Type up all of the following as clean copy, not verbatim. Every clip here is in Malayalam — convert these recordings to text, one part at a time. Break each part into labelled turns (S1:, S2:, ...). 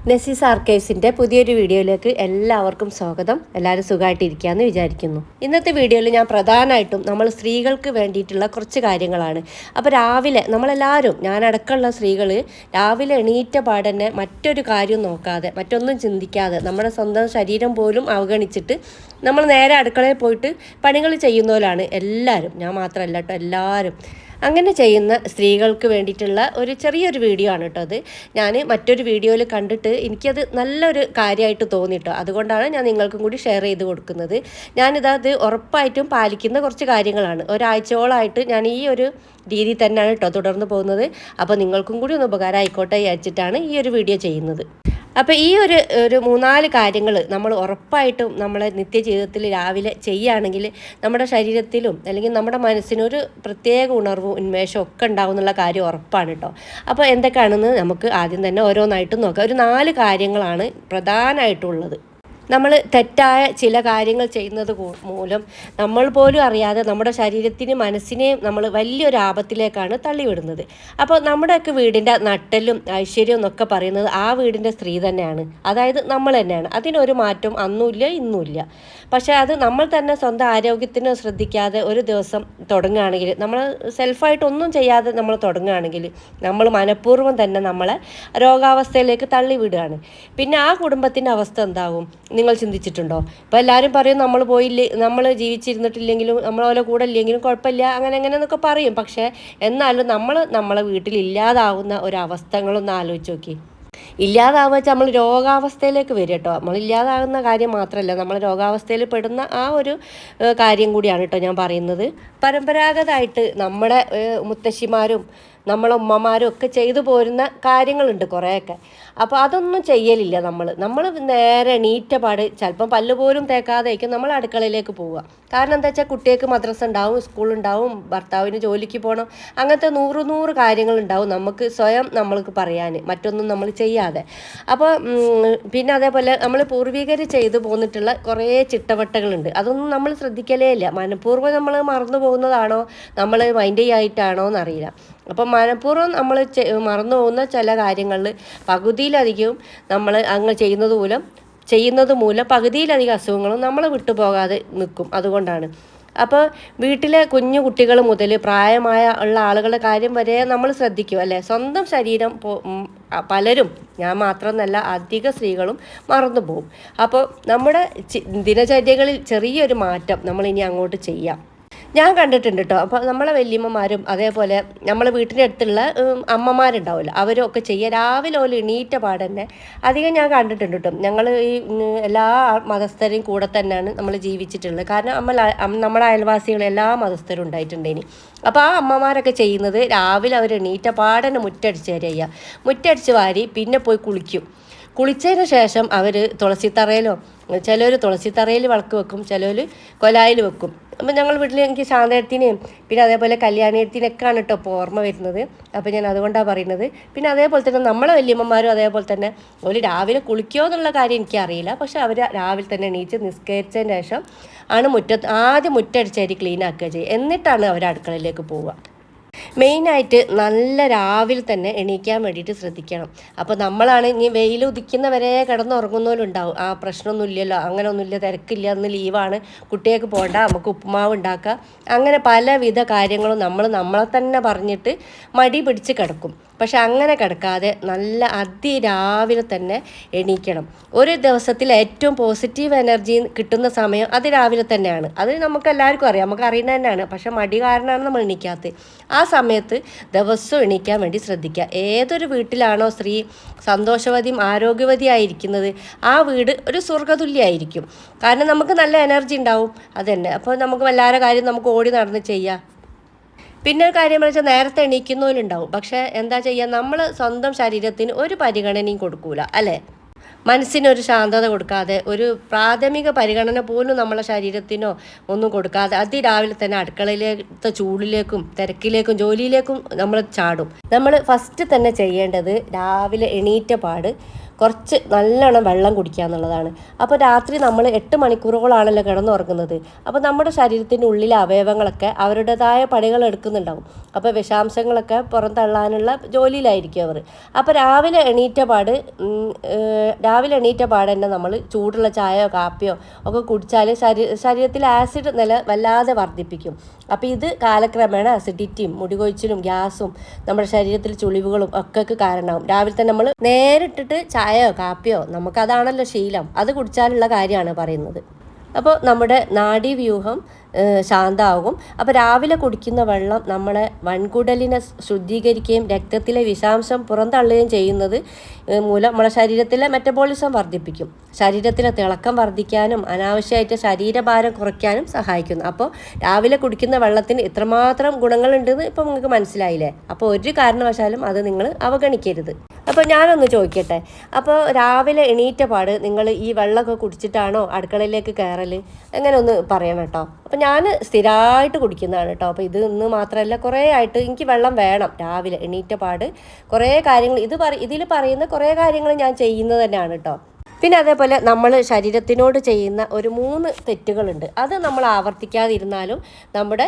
S1: നെസീസ് ആർക്കൈവ്സിൻ്റെ പുതിയൊരു വീഡിയോയിലേക്ക് എല്ലാവർക്കും സ്വാഗതം. എല്ലാവരും സുഖമായിട്ടിരിക്കുകയെന്ന് വിചാരിക്കുന്നു. ഇന്നത്തെ വീഡിയോയിൽ ഞാൻ പ്രധാനമായിട്ടും നമ്മൾ സ്ത്രീകൾക്ക് വേണ്ടിയിട്ടുള്ള കുറച്ച് കാര്യങ്ങളാണ്. അപ്പോൾ രാവിലെ നമ്മളെല്ലാവരും, ഞാനടക്കമുള്ള സ്ത്രീകൾ രാവിലെ എണീറ്റ പാടന്നെ മറ്റൊരു കാര്യം നോക്കാതെ, മറ്റൊന്നും ചിന്തിക്കാതെ, നമ്മുടെ സ്വന്തം ശരീരം പോലും അവഗണിച്ചിട്ട് നമ്മൾ നേരെ അടുക്കളയിൽ പോയിട്ട് പണികൾ ചെയ്യുന്നവരാണ് എല്ലാവരും. ഞാൻ മാത്രമല്ല കേട്ടോ, എല്ലാവരും. അങ്ങനെ ചെയ്യുന്ന സ്ത്രീകൾക്ക് വേണ്ടിയിട്ടുള്ള ഒരു ചെറിയൊരു വീഡിയോ ആണ് കേട്ടോ അത്. ഞാൻ മറ്റൊരു വീഡിയോയിൽ കണ്ടിട്ട് എനിക്കത് നല്ലൊരു കാര്യമായിട്ട് തോന്നിട്ടോ, അതുകൊണ്ടാണ് ഞാൻ നിങ്ങൾക്കും കൂടി ഷെയർ ചെയ്ത് കൊടുക്കുന്നത്. ഞാനിതത് ഉറപ്പായിട്ടും പാലിക്കുന്ന കുറച്ച് കാര്യങ്ങളാണ്. ഒരാഴ്ചയോളമായിട്ട് ഞാൻ ഈ ഒരു രീതി തന്നെയാണ് കേട്ടോ തുടർന്ന് പോകുന്നത്. അപ്പോൾ നിങ്ങൾക്കും കൂടി ഒന്ന് ഉപകാരം ആയിക്കോട്ടെ വിചാരിച്ചിട്ടാണ് ഈ ഒരു വീഡിയോ ചെയ്യുന്നത്. അപ്പോൾ ഈ ഒരു 3-4 കാര്യങ്ങൾ നമ്മൾ ഉറപ്പായിട്ടും നമ്മളെ നിത്യജീവിതത്തിൽ രാവിലെ ചെയ്യുകയാണെങ്കിൽ നമ്മുടെ ശരീരത്തിലും അല്ലെങ്കിൽ നമ്മുടെ മനസ്സിനൊരു പ്രത്യേക ഉണർവും ഉന്മേഷവും ഒക്കെ ഉണ്ടാവും എന്നുള്ള കാര്യം ഉറപ്പാണ് കേട്ടോ. അപ്പോൾ എന്തൊക്കെയാണെന്ന് നമുക്ക് ആദ്യം തന്നെ ഓരോന്നായിട്ടും നോക്കാം. ഒരു 4 കാര്യങ്ങളാണ് പ്രധാനമായിട്ടുള്ളത്. നമ്മൾ തെറ്റായ ചില കാര്യങ്ങൾ ചെയ്യുന്നത് മൂലം നമ്മൾ പോലും അറിയാതെ നമ്മുടെ ശരീരത്തിനും മനസ്സിനെയും നമ്മൾ വലിയൊരു ആപത്തിലേക്കാണ് തള്ളിവിടുന്നത്. അപ്പോൾ നമ്മുടെയൊക്കെ വീടിൻ്റെ നട്ടലും ഐശ്വര്യവും എന്നൊക്കെ പറയുന്നത് ആ വീടിൻ്റെ സ്ത്രീ തന്നെയാണ്, അതായത് നമ്മൾ തന്നെയാണ്. അതിനൊരു മാറ്റം അന്നുമില്ല ഇന്നുമില്ല. പക്ഷേ അത് നമ്മൾ തന്നെ സ്വന്തം ആരോഗ്യത്തിന് ശ്രദ്ധിക്കാതെ ഒരു ദിവസം തുടങ്ങുകയാണെങ്കിൽ, നമ്മൾ സെൽഫായിട്ടൊന്നും ചെയ്യാതെ നമ്മൾ തുടങ്ങുകയാണെങ്കിൽ നമ്മൾ മനഃപൂർവ്വം തന്നെ നമ്മളെ രോഗാവസ്ഥയിലേക്ക് തള്ളിവിടുകയാണ്. പിന്നെ ആ കുടുംബത്തിൻ്റെ അവസ്ഥ എന്താവും നിങ്ങൾ ചിന്തിച്ചിട്ടുണ്ടോ? ഇപ്പോൾ എല്ലാവരും പറയും നമ്മൾ പോയില്ലേ, നമ്മൾ ജീവിച്ചിരുന്നിട്ടില്ലെങ്കിലും നമ്മളോലെ കൂടെ ഇല്ലെങ്കിലും കുഴപ്പമില്ല, അങ്ങനെ എന്നൊക്കെ പറയും. പക്ഷേ എന്നാലും നമ്മളെ വീട്ടിലില്ലാതാവുന്ന ഒരവസ്ഥകളൊന്ന് ആലോചിച്ച് നോക്കി. ഇല്ലാതാവുക വെച്ചാൽ നമ്മൾ രോഗാവസ്ഥയിലേക്ക് വരും കേട്ടോ. നമ്മളില്ലാതാകുന്ന കാര്യം മാത്രമല്ല, നമ്മൾ രോഗാവസ്ഥയിൽ പെടുന്ന ആ ഒരു കാര്യം കൂടിയാണ് കേട്ടോ ഞാൻ പറയുന്നത്. പരമ്പരാഗതമായിട്ട് നമ്മുടെ മുത്തശ്ശിമാരും നമ്മളെ ഉമ്മമാരും ഒക്കെ ചെയ്തു പോരുന്ന കാര്യങ്ങളുണ്ട് കുറേയൊക്കെ. അപ്പോൾ അതൊന്നും ചെയ്യലില്ല നമ്മൾ നേരെ എണീറ്റപാട് ചിലപ്പം പല്ല് പോലും തേക്കാതെയായിരിക്കും നമ്മൾ അടുക്കളയിലേക്ക് പോവുക. കാരണം എന്താ വെച്ചാൽ കുട്ടികൾക്ക് മദ്രസ ഉണ്ടാവും, സ്കൂളുണ്ടാവും, ഭർത്താവിന് ജോലിക്ക് പോകണം, അങ്ങനത്തെ 100 കാര്യങ്ങളുണ്ടാവും നമുക്ക് സ്വയം നമ്മൾക്ക് പറയാൻ, മറ്റൊന്നും നമ്മൾ ചെയ്യാതെ. അപ്പോൾ പിന്നെ അതേപോലെ നമ്മൾ പൂർവികർ ചെയ്തു പോന്നിട്ടുള്ള കുറേ ചിട്ടവട്ടങ്ങളുണ്ട്. അതൊന്നും നമ്മൾ ശ്രദ്ധിക്കലേ ഇല്ല. മനഃപൂർവ്വം നമ്മൾ മറന്നു പോകുന്നതാണോ, നമ്മൾ മൈൻഡ് ചെയ്യായിട്ടാണോ എന്നറിയില്ല. അപ്പം മനഃപൂർവ്വം നമ്മൾ മറന്നു പോകുന്ന ചില കാര്യങ്ങളിൽ പകുതിയിലധികവും നമ്മൾ അങ്ങ് ചെയ്യുന്നത് മൂലം പകുതിയിലധികം അസുഖങ്ങളും നമ്മളെ വിട്ടുപോകാതെ നിൽക്കും. അതുകൊണ്ടാണ്. അപ്പോൾ വീട്ടിലെ കുഞ്ഞു കുട്ടികൾ മുതൽ പ്രായമായ ഉള്ള ആളുകളുടെ കാര്യം വരെ നമ്മൾ ശ്രദ്ധിക്കും അല്ലേ. സ്വന്തം ശരീരം പലരും, ഞാൻ മാത്രമെന്നല്ല അധിക സ്ത്രീകളും മറന്നു പോകും. അപ്പോൾ നമ്മുടെ ദിനചര്യകളിൽ ചെറിയൊരു മാറ്റം നമ്മൾ ഇനി അങ്ങോട്ട് ചെയ്യാം. ഞാൻ കണ്ടിട്ടുണ്ട് കേട്ടോ. അപ്പോൾ നമ്മളെ വല്യമ്മമാരും അതേപോലെ നമ്മളെ വീട്ടിൻ്റെ അടുത്തുള്ള അമ്മമാരുണ്ടാവില്ല, അവരും ഒക്കെ ചെയ്യുക. രാവിലെ പോലെ എണീറ്റ പാടന്നെ അധികം ഞാൻ കണ്ടിട്ടുണ്ട് കേട്ടോ. ഞങ്ങൾ ഈ എല്ലാ മതസ്ഥരെയും കൂടെ തന്നെയാണ് നമ്മൾ ജീവിച്ചിട്ടുള്ളത്. കാരണം നമ്മുടെ അയൽവാസികൾ എല്ലാ മതസ്ഥരും ഉണ്ടായിട്ടുണ്ടേനി. അപ്പോൾ ആ അമ്മമാരൊക്കെ ചെയ്യുന്നത് രാവിലെ അവർ എണീറ്റ പാടന്നെ മുറ്റടിച്ച് തരിക, മുറ്റടിച്ച് വാരി പിന്നെ പോയി കുളിച്ചതിന് ശേഷം അവർ തുളസിത്തറയിലോ, ചിലർ തുളസിത്തറയിൽ വിളക്ക് വെക്കും, ചിലർ കൊലായിൽ വെക്കും. അപ്പം ഞങ്ങൾ വീട്ടിൽ എനിക്ക് ശാന്തത്തിനെയും പിന്നെ അതേപോലെ കല്യാണിയത്തിനൊക്കെയാണ് കേട്ടോ ഇപ്പോൾ ഓർമ്മ വരുന്നത്. അപ്പോൾ ഞാൻ അതുകൊണ്ടാണ് പറയുന്നത്. പിന്നെ അതേപോലെ തന്നെ നമ്മളെ വല്യമ്മമാരും അതേപോലെ തന്നെ ഒരു രാവിലെ കുളിക്കുമോ എന്നുള്ള കാര്യം എനിക്കറിയില്ല. പക്ഷെ അവർ രാവിലെ തന്നെ എണീച്ച് നിസ്കരിച്ചതിന് ശേഷം ആണ് ആദ്യം മുറ്റടിച്ചേരി ക്ലീൻ ആക്കുക ചെയ്യുക, എന്നിട്ടാണ് അവർ അടുക്കളയിലേക്ക് പോവുക. മെയിനായിട്ട് നല്ല രാവിലെ തന്നെ എണീക്കാൻ വേണ്ടിയിട്ട് ശ്രദ്ധിക്കണം. അപ്പോൾ നമ്മളാണ് ഇനി വെയിൽ ഉദിക്കുന്നവരെ കിടന്നുറങ്ങുന്നവരുണ്ടാവും, ആ പ്രശ്നമൊന്നുമില്ലല്ലോ, അങ്ങനെ ഒന്നുമില്ല, തിരക്കില്ല, അന്ന് ലീവാണ്, കുട്ടികൾക്ക് പോകണ്ട, നമുക്ക് ഉപ്പുമാവ് ഉണ്ടാക്കാം, അങ്ങനെ പലവിധ കാര്യങ്ങളും നമ്മളെ തന്നെ പറഞ്ഞിട്ട് മടി പിടിച്ച് കിടക്കും. പക്ഷെ അങ്ങനെ കിടക്കാതെ നല്ല അതിരാവിലെ തന്നെ എണീക്കണം. ഒരു ദിവസത്തിൽ ഏറ്റവും പോസിറ്റീവ് എനർജി കിട്ടുന്ന സമയം അത് രാവിലെ തന്നെയാണ്. അത് നമുക്ക് എല്ലാവർക്കും അറിയാം, നമുക്ക് അറിയുന്നത് തന്നെയാണ്. പക്ഷെ മടി കാരണമാണ് നമ്മൾ എണീക്കാത്തത്. ആ സമയത്ത് ദിവസവും എണീക്കാൻ വേണ്ടി ശ്രദ്ധിക്കുക. ഏതൊരു വീട്ടിലാണോ സ്ത്രീ സന്തോഷവതിയും ആരോഗ്യവതിയായിരിക്കുന്നത് ആ വീട് ഒരു സ്വർഗ്ഗതുല്യമായിരിക്കും. കാരണം നമുക്ക് നല്ല എനർജി ഉണ്ടാവും. അതുതന്നെ. അപ്പോൾ നമുക്ക് എല്ലാവരുടെ കാര്യം നമുക്ക് ഓടി നടന്ന് ചെയ്യാം. പിന്നെ ഒരു കാര്യം വെച്ചാൽ നേരത്തെ എണീക്കുന്നവരുണ്ടാവും, പക്ഷേ എന്താ ചെയ്യുക, നമ്മൾ സ്വന്തം ശരീരത്തിന് ഒരു പരിഗണനയും കൊടുക്കൂല അല്ലേ. മനസ്സിനൊരു ശാന്തത കൊടുക്കാതെ, ഒരു പ്രാഥമിക പരിഗണന പോലും നമ്മളെ ശരീരത്തിനോ ഒന്നും കൊടുക്കാതെ അതിരാവിലെ തന്നെ അടുക്കളയിലേക്ക് ചൂടിലേക്കും തിരക്കിലേക്കും ജോലിയിലേക്കും നമ്മൾ ചാടും. നമ്മൾ ഫസ്റ്റ് തന്നെ ചെയ്യേണ്ടത് രാവിലെ എണീറ്റ പാട് കുറച്ച് നല്ലോണം വെള്ളം കുടിക്കുക എന്നുള്ളതാണ്. അപ്പോൾ രാത്രി നമ്മൾ 8 മണിക്കൂറുകളാണല്ലോ കിടന്നുറങ്ങുന്നത്. അപ്പോൾ നമ്മുടെ ശരീരത്തിൻ്റെ ഉള്ളിലെ അവയവങ്ങളൊക്കെ അവരുടേതായ പണികൾ എടുക്കുന്നുണ്ടാവും. അപ്പോൾ വിഷാംശങ്ങളൊക്കെ പുറന്തള്ളാനുള്ള ജോലിയിലായിരിക്കും അവർ. അപ്പോൾ രാവിലെ എണീറ്റ പാട് തന്നെ നമ്മൾ ചൂടുള്ള ചായയോ കാപ്പിയോ ഒക്കെ കുടിച്ചാൽ ശരീരത്തിൽ ആസിഡ് നില വല്ലാതെ വർദ്ധിപ്പിക്കും. അപ്പോൾ ഇത് കാലക്രമേണ അസിഡിറ്റിയും മുടികൊഴിച്ചിലും ഗ്യാസും നമ്മുടെ ശരീരത്തിൽ ചുളിവുകളും ഒക്കെ കാരണമാകും. രാവിലെ തന്നെ നമ്മൾ നേരിട്ടിട്ട് ചായയോ കാപ്പിയോ നമുക്കതാണല്ലോ ശീലം, അത് കുടിച്ചാലുള്ള കാര്യമാണ് പറയുന്നത്. അപ്പോൾ നമ്മുടെ നാഡീവ്യൂഹം ശാന്തമാകും. അപ്പോൾ രാവിലെ കുടിക്കുന്ന വെള്ളം നമ്മളെ വൻകുടലിനെ ശുദ്ധീകരിക്കുകയും രക്തത്തിലെ വിഷാംശം പുറന്തള്ളുകയും ചെയ്യുന്നത് മൂലം നമ്മുടെ ശരീരത്തിലെ മെറ്റബോളിസം വർദ്ധിപ്പിക്കും. ശരീരത്തിലെ തിളക്കം വർദ്ധിക്കാനും അനാവശ്യമായിട്ട് ശരീരഭാരം കുറയ്ക്കാനും സഹായിക്കുന്നു. അപ്പോൾ രാവിലെ കുടിക്കുന്ന വെള്ളത്തിന് ഇത്രമാത്രം ഗുണങ്ങളുണ്ടെന്ന് ഇപ്പോൾ നിങ്ങൾക്ക് മനസ്സിലായില്ലേ? അപ്പോൾ ഒരു കാരണവശാലും അത് നിങ്ങൾ അവഗണിക്കരുത്. അപ്പോൾ ഞാനൊന്ന് ചോദിക്കട്ടെ, അപ്പോൾ രാവിലെ എണീറ്റ പാട് നിങ്ങൾ ഈ വെള്ളമൊക്കെ കുടിച്ചിട്ടാണോ അടുക്കളയിലേക്ക് കയറൽ? അങ്ങനെ ഒന്ന് പറയണം കേട്ടോ. അപ്പോൾ ഞാൻ സ്ഥിരമായിട്ട് കുടിക്കുന്നതാണ് കേട്ടോ. അപ്പോൾ ഇത് ഇന്ന് മാത്രമല്ല, കുറേ ആയിട്ട് എനിക്ക് വെള്ളം വേണം രാവിലെ എണീറ്റ പാട്. കുറേ കാര്യങ്ങൾ ഇതിൽ പറയുന്ന കുറേ കാര്യങ്ങൾ ഞാൻ ചെയ്യുന്നത് തന്നെയാണ് കേട്ടോ. പിന്നെ അതേപോലെ നമ്മൾ ശരീരത്തിനോട് ചെയ്യുന്ന ഒരു 3 തെറ്റുകളുണ്ട്. അത് നമ്മൾ ആവർത്തിക്കാതിരുന്നാലും നമ്മുടെ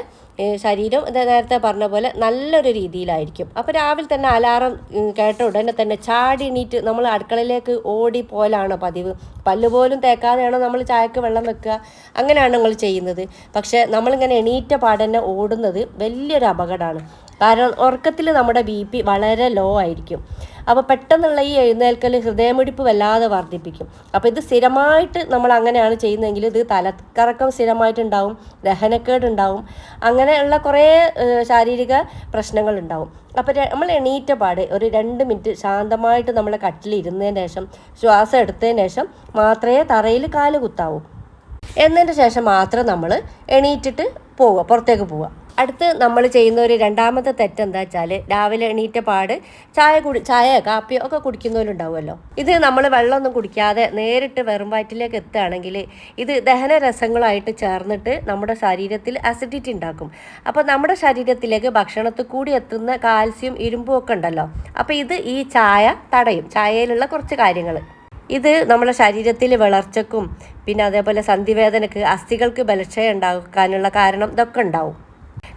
S1: ശരീരം നേരത്തെ പറഞ്ഞ പോലെ നല്ലൊരു രീതിയിലായിരിക്കും. അപ്പോൾ രാവിലെ തന്നെ അലാറം കേട്ട ഉടനെ തന്നെ ചാടി എണീറ്റ് നമ്മൾ അടുക്കളയിലേക്ക് ഓടി പോലാണോ പതിവ്? പല്ലുപോലും തേക്കാതെയാണോ നമ്മൾ ചായക്ക് വെള്ളം വെക്കുക? അങ്ങനെയാണ് നമ്മൾ ചെയ്യുന്നത്. പക്ഷേ നമ്മളിങ്ങനെ എണീറ്റ പാടന്നെ ഓടുന്നത് വലിയൊരു അപകടമാണ്. കാരണം ഉറക്കത്തിൽ നമ്മുടെ BP വളരെ ലോ ആയിരിക്കും. അപ്പോൾ പെട്ടെന്നുള്ള ഈ എഴുന്നേൽക്കൽ ഹൃദയമിടിപ്പ് വല്ലാതെ വർദ്ധിപ്പിക്കും. അപ്പോൾ ഇത് സ്ഥിരമായിട്ട് നമ്മൾ അങ്ങനെയാണ് ചെയ്യുന്നതെങ്കിൽ ഇത് തലക്കറക്കം സ്ഥിരമായിട്ടുണ്ടാവും, ദഹനക്കേടുണ്ടാവും, അങ്ങനെയുള്ള കുറേ ശാരീരിക പ്രശ്നങ്ങളുണ്ടാവും. അപ്പോൾ നമ്മൾ എണീറ്റ പാട് ഒരു 2 മിനിറ്റ് ശാന്തമായിട്ട് നമ്മൾ കട്ടിലിരുന്നതിന് ശേഷം ശ്വാസം എടുത്തതിന് ശേഷം മാത്രമേ തറയിൽ കാല് കുത്താവൂ. എന്നതിന് ശേഷം മാത്രം നമ്മൾ എണീറ്റിട്ട് പുറത്തേക്ക് പോവുക. അടുത്ത് നമ്മൾ ചെയ്യുന്ന ഒരു 2ാമത്തെ തെറ്റെന്താ വെച്ചാൽ രാവിലെ എണീറ്റ പാട് ചായ കാപ്പിയോ ഒക്കെ കുടിക്കുന്നവരുണ്ടാവുമല്ലോ. ഇത് നമ്മൾ വെള്ളമൊന്നും കുടിക്കാതെ നേരിട്ട് വെറും വയറ്റിലേക്ക് എത്തുകയാണെങ്കിൽ ഇത് ദഹനരസങ്ങളായിട്ട് ചേർന്നിട്ട് നമ്മുടെ ശരീരത്തിൽ അസിഡിറ്റി ഉണ്ടാക്കും. അപ്പോൾ നമ്മുടെ ശരീരത്തിലേക്ക് ഭക്ഷണത്തിൽ കൂടി എത്തുന്ന കാൽസ്യം ഇരുമ്പും ഒക്കെ ഉണ്ടല്ലോ. അപ്പോൾ ഇത് ഈ ചായ തടയും. ചായയിലുള്ള കുറച്ച് കാര്യങ്ങൾ ഇത് നമ്മുടെ ശരീരത്തിൽ വളർച്ചക്കും പിന്നെ അതേപോലെ സന്ധിവേദനക്ക് അസ്ഥികൾക്ക് ബലക്ഷയം ഉണ്ടാക്കാനുള്ള കാരണം ഇതൊക്കെ ഉണ്ടാവും.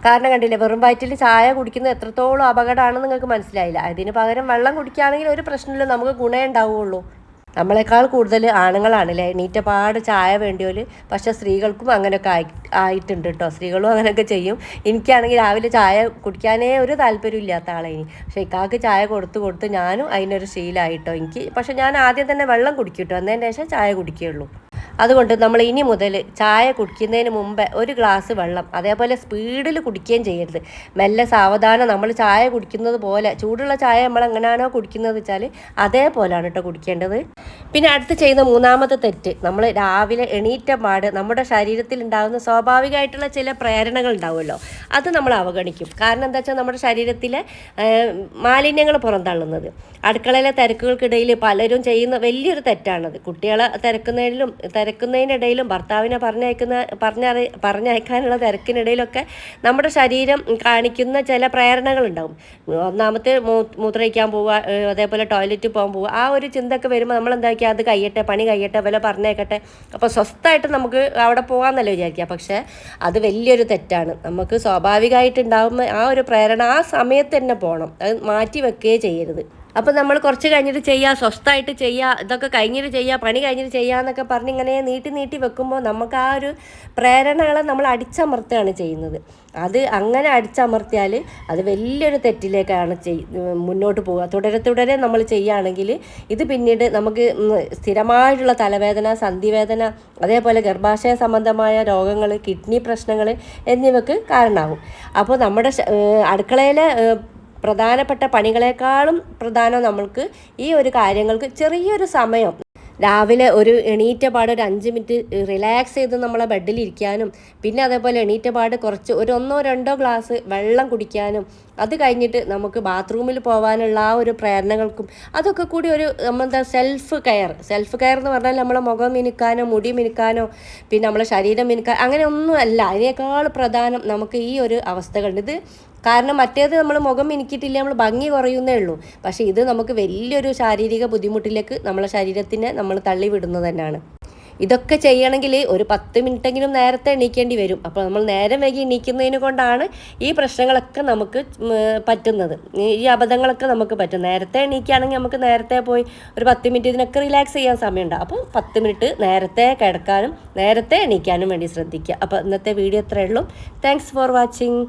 S1: കാരണം കണ്ടില്ലേ, വെറും വയറ്റിൽ ചായ കുടിക്കുന്നത് എത്രത്തോളം അപകടമാണെന്ന് നിങ്ങൾക്ക് മനസ്സിലായില്ല. അതിന് പകരം വെള്ളം കുടിക്കുകയാണെങ്കിൽ ഒരു പ്രശ്നമില്ല, നമുക്ക് ഗുണമേ ഉണ്ടാവുകയുള്ളൂ. നമ്മളെക്കാൾ കൂടുതൽ ആണുങ്ങളാണല്ലേ എണീറ്റപാട് ചായ വേണ്ടിയോല്. പക്ഷേ സ്ത്രീകൾക്കും അങ്ങനെയൊക്കെ ആയിട്ടുണ്ട് കേട്ടോ. സ്ത്രീകളും അങ്ങനെയൊക്കെ ചെയ്യും. എനിക്കാണെങ്കിൽ രാവിലെ ചായ കുടിക്കാനേ ഒരു താല്പര്യം ഇല്ലാത്ത ആളേനി. പക്ഷേ ഇക്കാക്ക് ചായ കൊടുത്ത് ഞാനും അതിനൊരു ശീലമായിട്ടോ എനിക്ക്. പക്ഷേ ഞാൻ ആദ്യം തന്നെ വെള്ളം കുടിക്കും കേട്ടോ, എന്നതിന് ശേഷം ചായ കുടിക്കുകയുള്ളൂ. അതുകൊണ്ട് നമ്മൾ ഇനി മുതൽ ചായ കുടിക്കുന്നതിന് മുമ്പ് ഒരു ഗ്ലാസ് വെള്ളം, അതേപോലെ സ്പീഡിൽ കുടിക്കുകയും ചെയ്യരുത്. മെല്ലെ സാവധാനം നമ്മൾ ചായ കുടിക്കുന്നത് പോലെ, ചൂടുള്ള ചായ നമ്മൾ എങ്ങനെയാണോ കുടിക്കുന്നത് വെച്ചാൽ അതേപോലെയാണ് കേട്ടോ കുടിക്കേണ്ടത്. പിന്നെ അടുത്ത് ചെയ്യുന്ന 3ാമത്തെ തെറ്റ്, നമ്മൾ രാവിലെ എണീറ്റ പാട് നമ്മുടെ ശരീരത്തിൽ ഉണ്ടാകുന്ന സ്വാഭാവികമായിട്ടുള്ള ചില പ്രേരണകൾ ഉണ്ടാവുമല്ലോ, അത് നമ്മൾ അവഗണിക്കും. കാരണം എന്താ വെച്ചാൽ നമ്മുടെ ശരീരത്തിലെ മാലിന്യങ്ങൾ പുറന്തള്ളുന്നത്. അടുക്കളയിലെ തിരക്കുകൾക്കിടയിൽ പലരും ചെയ്യുന്ന വലിയൊരു തെറ്റാണത്. കുട്ടികളെ തിരക്കുന്നതിനിടയിലും ഭർത്താവിനെ പറഞ്ഞയക്കാനുള്ള തിരക്കിനിടയിലൊക്കെ നമ്മുടെ ശരീരം കാണിക്കുന്ന ചില പ്രേരണകളുണ്ടാവും. ഒന്നാമത്തെ മൂത്രയിക്കാൻ പോവുക, അതേപോലെ ടോയ്ലറ്റിൽ പോകാൻ പോവുക. ആ ഒരു ചിന്തയൊക്കെ വരുമ്പോൾ നമ്മൾ എന്താക്കുക, അത് കഴിയട്ടെ, പണി കഴിയട്ടെ, വല്ല പറഞ്ഞേക്കട്ടെ, അപ്പോൾ സ്വസ്ഥമായിട്ട് നമുക്ക് അവിടെ പോകാമെന്നല്ല വിചാരിക്കുക. പക്ഷേ അത് വലിയൊരു തെറ്റാണ്. നമുക്ക് സ്വാഭാവികമായിട്ടുണ്ടാകുന്ന ആ ഒരു പ്രേരണ ആ സമയത്ത് തന്നെ പോകണം, അത് മാറ്റി വെക്കുകയേ ചെയ്യരുത്. അപ്പോൾ നമ്മൾ കുറച്ച് കഴിഞ്ഞിട്ട് ചെയ്യുക, സ്വസ്ഥമായിട്ട് ചെയ്യുക, ഇതൊക്കെ കഴിഞ്ഞിട്ട് ചെയ്യുക, പണി കഴിഞ്ഞിട്ട് ചെയ്യുക എന്നൊക്കെ പറഞ്ഞ് ഇങ്ങനെ നീട്ടി വെക്കുമ്പോൾ നമുക്ക് ആ ഒരു പ്രേരണകളെ നമ്മൾ അടിച്ചമർത്തുകയാണ് ചെയ്യുന്നത്. അത് അങ്ങനെ അടിച്ചമർത്തിയാൽ അത് വലിയൊരു തെറ്റിലേക്കാണ് മുന്നോട്ട് പോവുക. തുടരെ നമ്മൾ ചെയ്യുകയാണെങ്കിൽ ഇത് പിന്നീട് നമുക്ക് സ്ഥിരമായിട്ടുള്ള തലവേദന, സന്ധിവേദന, അതേപോലെ ഗർഭാശയ സംബന്ധമായ രോഗങ്ങൾ, കിഡ്നി പ്രശ്നങ്ങൾ എന്നിവയ്ക്ക് കാരണമാകും. അപ്പോൾ നമ്മുടെ അടുക്കളയിലെ പ്രധാനപ്പെട്ട പണികളെക്കാളും പ്രധാനം നമ്മൾക്ക് ഈ ഒരു കാര്യങ്ങൾക്ക് ചെറിയൊരു സമയം രാവിലെ ഒരു എണീറ്റപാട് ഒരു 5 മിനിറ്റ് റിലാക്സ് ചെയ്ത് നമ്മളെ ബെഡിലിരിക്കാനും, പിന്നെ അതേപോലെ എണീറ്റപാട് കുറച്ച് ഒരു 1-2 ഗ്ലാസ് വെള്ളം കുടിക്കാനും, അത് കഴിഞ്ഞിട്ട് നമുക്ക് ബാത്റൂമിൽ പോകാനുള്ള ആ ഒരു പ്രേരണകൾക്കും അതൊക്കെ കൂടി ഒരു നമ്മളെന്താ സെൽഫ് കെയർ എന്ന് പറഞ്ഞാൽ നമ്മളെ മുഖം മിനുക്കാനോ മുടി മിനുക്കാനോ പിന്നെ നമ്മളെ ശരീരം മിനുക്കാൻ അങ്ങനെ ഒന്നും അല്ല. അതിനേക്കാൾ പ്രധാനം നമുക്ക് ഈ ഒരു അവസ്ഥകളുണ്ട്. ഇത് കാരണം മറ്റേത് നമ്മൾ മുഖം മിനുക്കിയിട്ടില്ല നമ്മൾ ഭംഗി കുറയുന്നേ ഉള്ളൂ. പക്ഷേ ഇത് നമുക്ക് വലിയൊരു ശാരീരിക ബുദ്ധിമുട്ടിലേക്ക് നമ്മളെ ശരീരത്തിനെ നമ്മൾ തള്ളിവിടുന്നത് തന്നെയാണ്. ഇതൊക്കെ ചെയ്യണമെങ്കിൽ ഒരു 10 മിനിറ്റെങ്കിലും നേരത്തെ എണീക്കേണ്ടി വരും. അപ്പോൾ നമ്മൾ നേരം വൈകി എണീക്കുന്നതിന് കൊണ്ടാണ് ഈ പ്രശ്നങ്ങളൊക്കെ നമുക്ക് പറ്റുന്നത്, ഈ അബദ്ധങ്ങളൊക്കെ നമുക്ക് പറ്റും. നേരത്തെ എണീക്കുകയാണെങ്കിൽ നമുക്ക് നേരത്തെ പോയി ഒരു 10 മിനിറ്റ് ഇതിനൊക്കെ റിലാക്സ് ചെയ്യാൻ സമയമുണ്ട്. അപ്പോൾ 10 മിനിറ്റ് നേരത്തെ കിടക്കാനും നേരത്തെ എണീക്കാനും വേണ്ടി ശ്രദ്ധിക്കുക. അപ്പോൾ ഇന്നത്തെ വീഡിയോ ഇത്രയേ ഉള്ളൂ. Thanks for watching.